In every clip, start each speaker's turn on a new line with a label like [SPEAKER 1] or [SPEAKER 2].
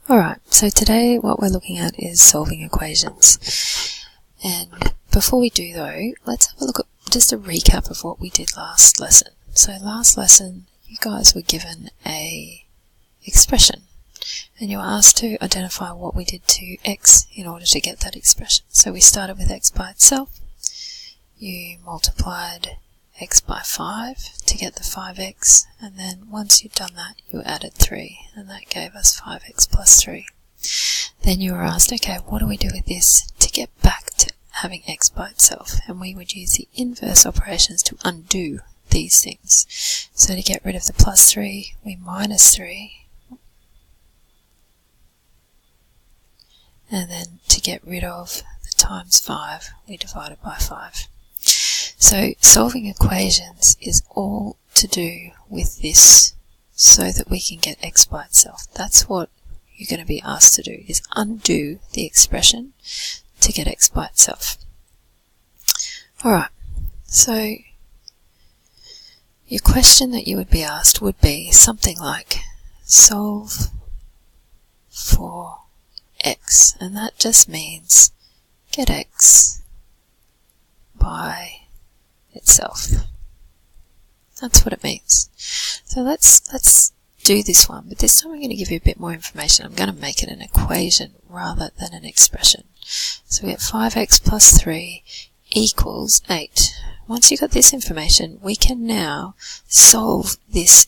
[SPEAKER 1] Alright, so today what we're looking at is solving equations. And before we do though, let's have a look at just a recap of what we did last lesson. So last lesson, you guys were given a expression and you were asked to identify what we did to x in order to get that expression. So we started with x by itself. You multiplied x by 5 to get the 5x, and then once you'd done that you added 3 and that gave us 5x plus 3. Then you were asked, okay, what do we do with this to get back to having x by itself? And we would use the inverse operations to undo these things. So to get rid of the plus 3 we minus 3, and then to get rid of the times 5 we divided by 5. So solving equations is all to do with this so that we can get x by itself. That's what you're going to be asked to do, is undo the expression to get x by itself. Alright, so your question that you would be asked would be something like solve for x, and that just means get x by itself. That's what it means. So let's do this one, but this time I'm going to give you a bit more information. I'm going to make it an equation rather than an expression. So we get 5x plus 3 equals 8. Once you've got this information, we can now solve this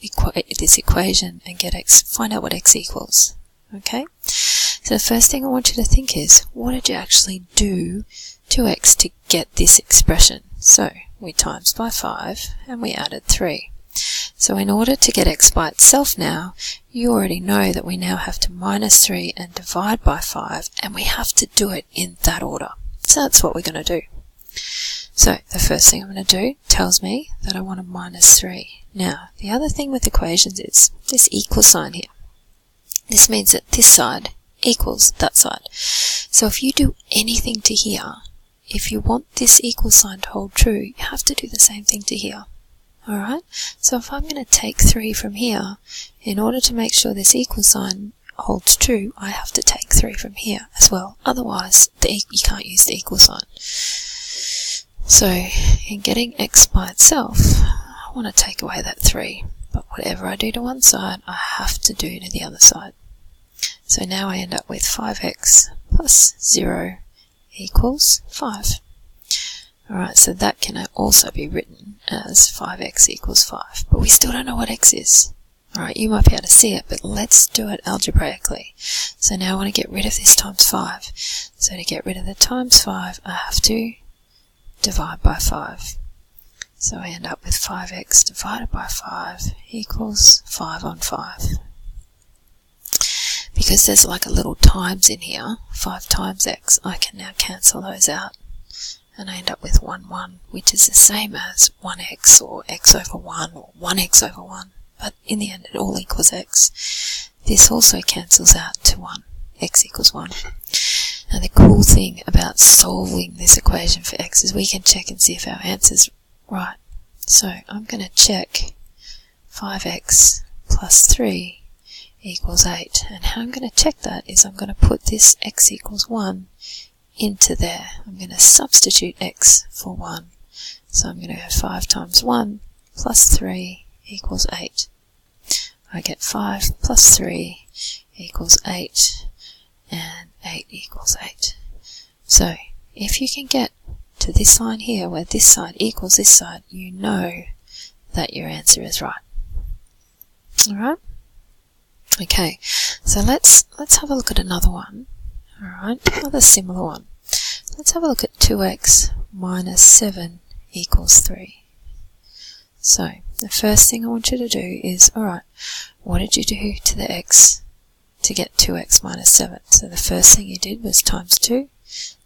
[SPEAKER 1] equation and get x, find out what x equals. Okay? So the first thing I want you to think is, what did you actually do to x to get this expression? So we times by 5 and we added 3. So in order to get x by itself now, you already know that we now have to minus 3 and divide by 5, and we have to do it in that order. So that's what we're going to do. So the first thing I'm going to do tells me that I want to minus 3. Now, the other thing with equations is this equal sign here. This means that this side equals that side. So if you do anything to here, if you want this equal sign to hold true, you have to do the same thing to here. Alright? So if I'm going to take 3 from here, in order to make sure this equal sign holds true, I have to take 3 from here as well. Otherwise, you can't use the equal sign. So, in getting x by itself, I want to take away that 3. But whatever I do to one side, I have to do to the other side. So now I end up with 5x plus 0 equals 5. Alright, so that can also be written as 5x equals 5. But we still don't know what x is. Alright, you might be able to see it, but let's do it algebraically. So now I want to get rid of this times 5. So to get rid of the times 5, I have to divide by 5. So I end up with 5x divided by 5 equals 5 on 5. Because there's like a little times in here, 5 times x, I can now cancel those out. And I end up with 1, 1, which is the same as 1x or x over 1 or 1x over 1. But in the end, it all equals x. This also cancels out to 1. X equals 1. Now the cool thing about solving this equation for x is we can check and see if our answer's right. So I'm going to check 5x plus 3 equals 8. And how I'm going to check that is I'm going to put this x equals 1 into there. I'm going to substitute x for 1. So I'm going to go 5 times 1 plus 3 equals 8. I get 5 plus 3 equals 8, and 8 equals 8. So if you can get to this line here where this side equals this side, you know that your answer is right. Alright? Okay, so let's have a look at another one. Alright, another similar one. Let's have a look at 2x minus 7 equals 3. So, the first thing I want you to do is, alright, what did you do to the x to get 2x minus 7? So the first thing you did was times 2,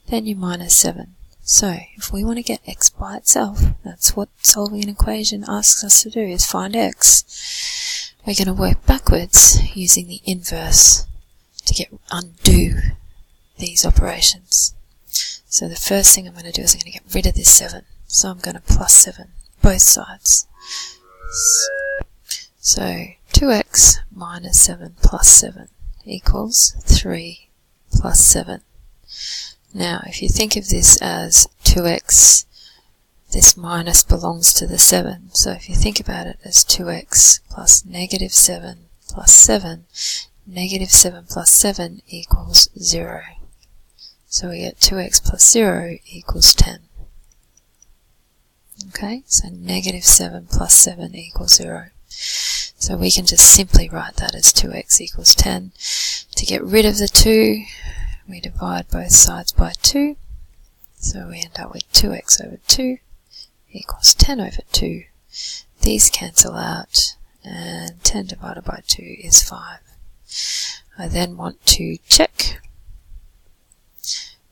[SPEAKER 1] then you minus 7. So, if we want to get x by itself, that's what solving an equation asks us to do, is find x. We're going to work backwards using the inverse to undo these operations. So the first thing I'm going to do is I'm going to get rid of this 7. So I'm going to plus 7, both sides. So 2x minus 7 plus 7 equals 3 plus 7. Now, if you think of this as 2x, this minus belongs to the 7. So if you think about it as 2x plus negative 7 plus 7, negative 7 plus 7 equals 0. So we get 2x plus 0 equals 10. Okay, so negative 7 plus 7 equals 0. So we can just simply write that as 2x equals 10. To get rid of the 2, we divide both sides by 2. So we end up with 2x over 2 equals 10 over 2. These cancel out, and 10 divided by 2 is 5. I then want to check.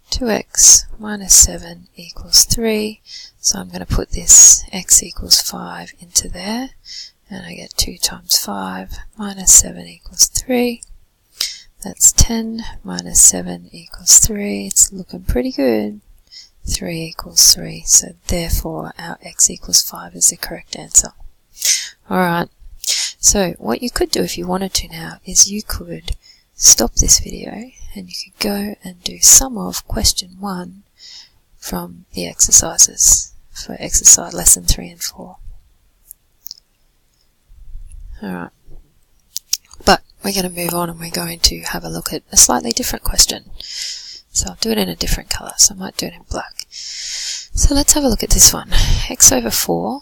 [SPEAKER 1] 2x minus 7 equals 3. So I'm going to put this x equals 5 into there, and I get 2 times 5 minus 7 equals 3. That's 10 minus 7 equals 3. It's looking pretty good. 3 equals 3. So therefore our x equals 5 is the correct answer. Alright, so what you could do if you wanted to now is you could stop this video and you could go and do some of question 1 from the exercises for exercise lesson 3 and 4. Alright, but we're going to move on and we're going to have a look at a slightly different question. So I'll do it in a different colour, so I might do it in black. So let's have a look at this one. X over 4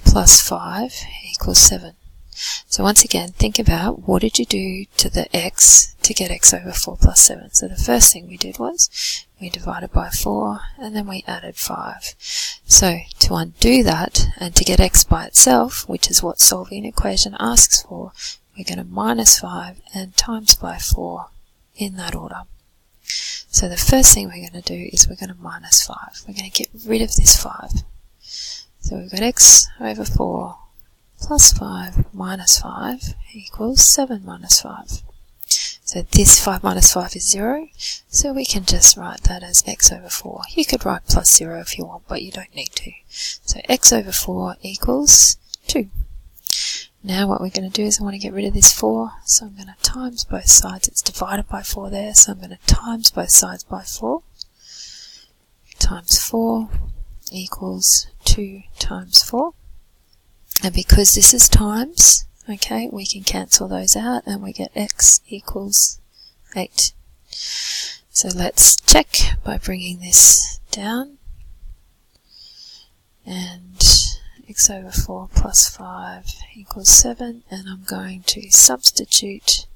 [SPEAKER 1] plus 5 equals 7. So once again, think about what did you do to the x to get x over 4 plus 7. So the first thing we did was we divided by 4 and then we added 5. So to undo that and to get x by itself, which is what solving an equation asks for, we're going to minus 5 and times by 4 in that order. So the first thing we're going to do is we're going to minus 5. We're going to get rid of this 5. So we've got x over 4 plus 5 minus 5 equals 7 minus 5. So this 5 minus 5 is 0, so we can just write that as x over 4. You could write plus 0 if you want, but you don't need to. So x over 4 equals 2. Now what we're going to do is I want to get rid of this 4, so I'm going to times both sides. It's divided by 4 there, so I'm going to times both sides by 4. Times 4 equals 2 times 4. And because this is times, okay, we can cancel those out and we get x equals 8. So let's check by bringing this down. And x over 4 plus 5 equals 7, and I'm going to substitute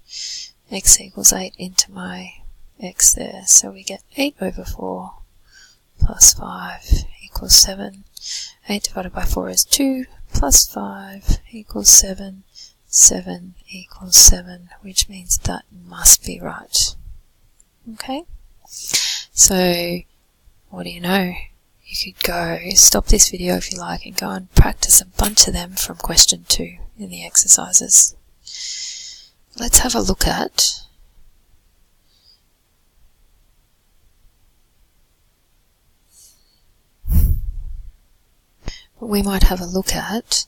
[SPEAKER 1] x equals 8 into my x there. So we get 8 over 4 plus 5 equals 7. 8 divided by 4 is 2, plus 5 equals 7. 7 equals 7, which means that must be right. Okay? So, what do you know? You could go, stop this video if you like, and go and practice a bunch of them from question 2 in the exercises. Let's have a look at we might have a look at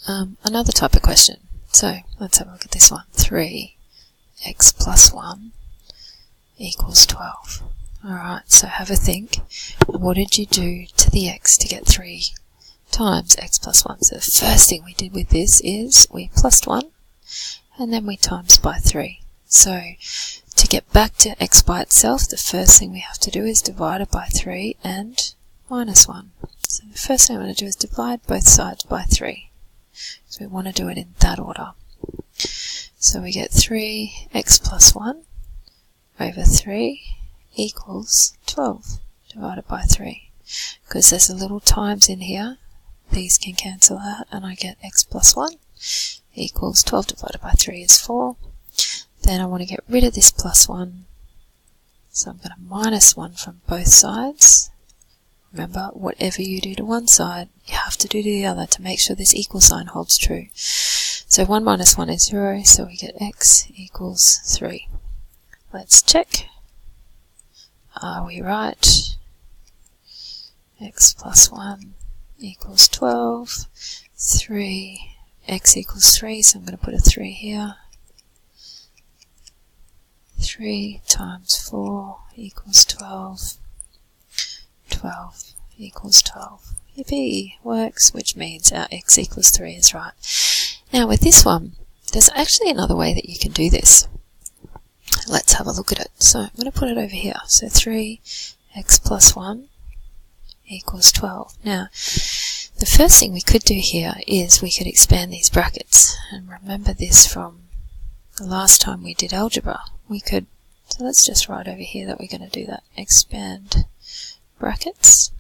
[SPEAKER 1] another type of question. So let's have a look at this one. 3x plus 1 equals 12. Alright, so have a think. What did you do to the x to get 3 times x plus 1? So the first thing we did with this is we plus 1 and then we times by 3. So to get back to x by itself, the first thing we have to do is divide it by 3 and minus 1. So the first thing I'm going to do is divide both sides by 3. So we want to do it in that order. So we get 3x plus 1 over 3 equals 12 divided by 3. Because there's a little times in here, these can cancel out and I get x plus 1 equals 12 divided by 3 is 4. Then I want to get rid of this plus 1. So I'm going to minus 1 from both sides. Remember, whatever you do to one side, you have to do to the other to make sure this equal sign holds true. So 1 minus 1 is 0, so we get x equals 3. Let's check. Are we right? X plus 1 equals 12. 3, x equals 3, so I'm going to put a 3 here. 3 times 4 equals 12. 12 equals 12. Yippee! Works, which means our x equals 3 is right. Now with this one, there's actually another way that you can do this. Let's have a look at it. So I'm going to put it over here. So 3x plus 1 equals 12. Now, the first thing we could do here is we could expand these brackets. And remember this from the last time we did algebra. So let's just write over here that we're going to do that. Expand brackets.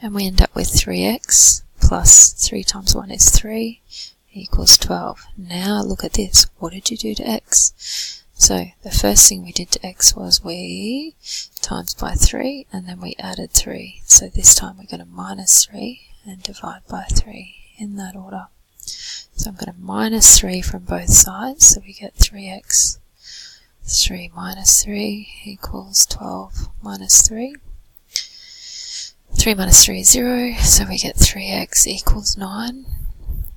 [SPEAKER 1] And we end up with 3x plus 3 times 1 is 3 equals 12. Now look at this. What did you do to x? So the first thing we did to x was we times by 3 and then we added 3. So this time we're going to minus 3 and divide by 3 in that order. So I'm going to minus 3 from both sides. So we get 3x. 3 minus 3 equals 12 minus 3. 3 minus 3 is 0, so we get 3x equals 9.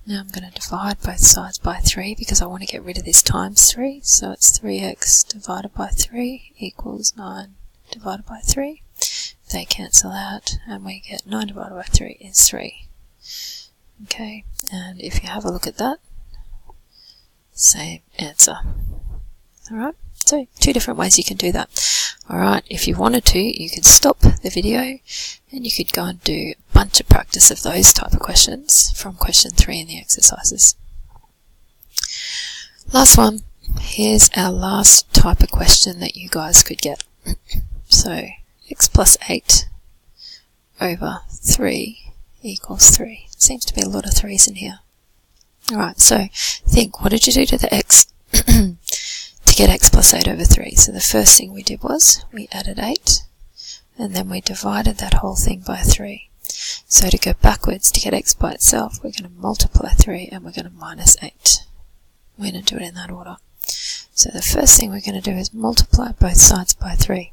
[SPEAKER 1] Now I'm going to divide both sides by 3 because I want to get rid of this times 3. So it's 3x divided by 3 equals 9 divided by 3. They cancel out and we get 9 divided by 3 is 3. Okay, and if you have a look at that, same answer. Alright, so 2 different ways you can do that. Alright, if you wanted to, you could stop the video and you could go and do a bunch of practice of those type of questions from question 3 in the exercises. Last one. Here's our last type of question that you guys could get. So, x plus 8 over 3 equals 3. Seems to be a lot of 3's in here. Alright, so think, what did you do to the x to get x plus 8 over 3? So the first thing we did was we added 8 and then we divided that whole thing by 3. So to go backwards to get x by itself, we're going to multiply 3 and we're going to minus 8. We're going to do it in that order. So the first thing we're going to do is multiply both sides by 3.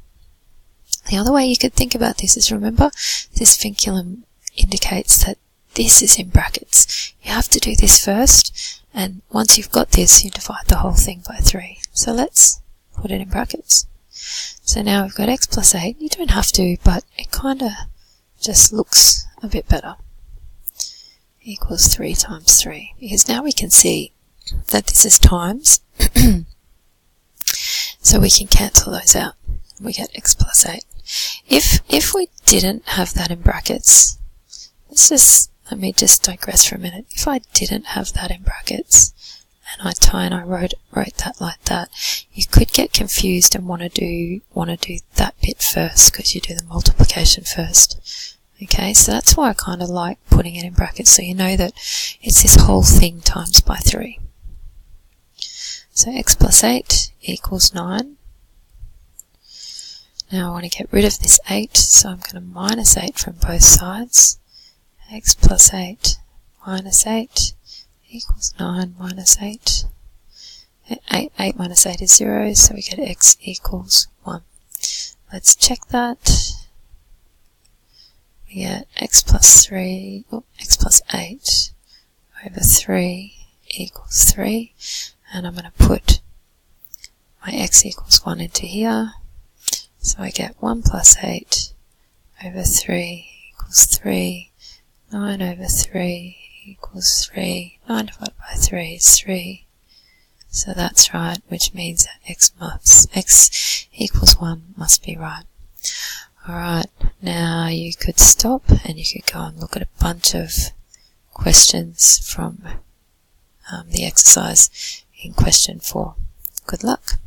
[SPEAKER 1] The other way you could think about this is, remember, this vinculum indicates that this is in brackets. You have to do this first, and once you've got this, you divide the whole thing by 3. So let's put it in brackets. So now we've got x plus 8. You don't have to, but it kind of just looks a bit better. Equals 3 times 3. Because now we can see that this is times, so we can cancel those out. We get x plus 8. If we didn't have that in brackets, let me just digress for a minute. If I didn't have that in brackets, and I wrote that like that, you could get confused and want to do that bit first because you do the multiplication first. Okay, so that's why I kind of like putting it in brackets so you know that it's this whole thing times by 3. So x plus 8 equals 9. Now I want to get rid of this 8, so I'm going to minus 8 from both sides. X plus 8 minus 8 equals 9 minus 8. 8 minus 8 is 0, so we get x equals 1. Let's check that. We get x plus 8 over 3 equals 3. And I'm going to put my x equals 1 into here. So I get 1 plus 8 over 3 equals 3. 9 over 3 equals 3. 9 divided by 3 is 3. So that's right, which means that x equals 1 must be right. Alright, now you could stop and you could go and look at a bunch of questions from the exercise in question 4. Good luck.